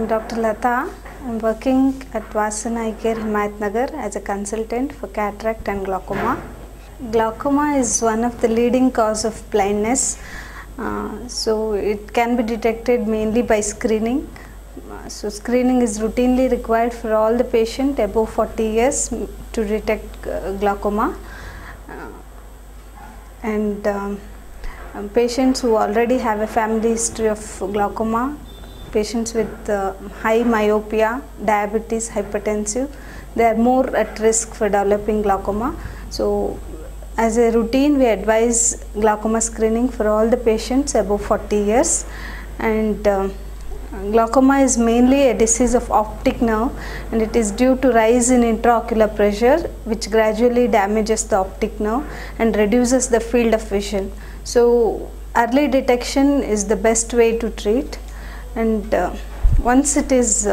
Dr. Lata. I'm working at Vasana Eye Care, Himayatnagar as a consultant for cataract and glaucoma. Glaucoma is one of the leading cause of blindness. So it can be detected mainly by screening. So screening is routinely required for all the patients above 40 years to detect glaucoma. Patients who already have a family history of glaucoma, patients with high myopia, diabetes, hypertensive, they are more at risk for developing glaucoma. So as a routine, we advise glaucoma screening for all the patients above 40 years. And glaucoma is mainly a disease of optic nerve, and it is due to rise in intraocular pressure, which gradually damages the optic nerve and reduces the field of vision. So early detection is the best way to treat, and once it is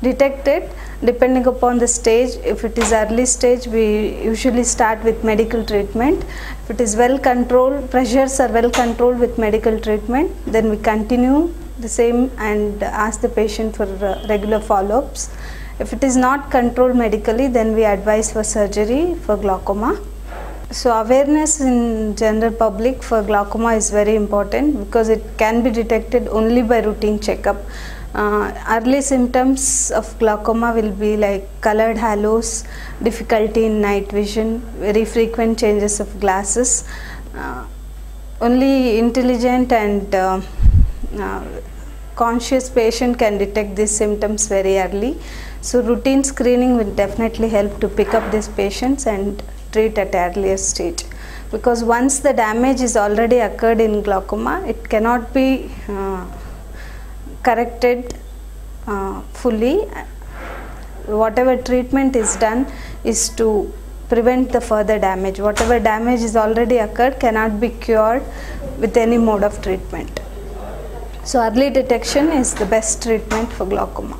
detected, depending upon the stage, if it is early stage, we usually start with medical treatment. If it is well controlled, pressures are well controlled with medical treatment, then we continue the same and ask the patient for regular follow-ups. If it is not controlled medically, then we advise for surgery for glaucoma. So awareness in general public for glaucoma is very important because it can be detected only by routine checkup. Early symptoms of glaucoma will be like colored halos, difficulty in night vision, very frequent changes of glasses. Only intelligent and conscious patient can detect these symptoms very early. So routine screening will definitely help to pick up these patients and treat at earlier stage, because once the damage is already occurred in glaucoma, it cannot be corrected fully. Whatever treatment is done is to prevent the further damage. Whatever damage is already occurred cannot be cured with any mode of treatment. So early detection is the best treatment for glaucoma.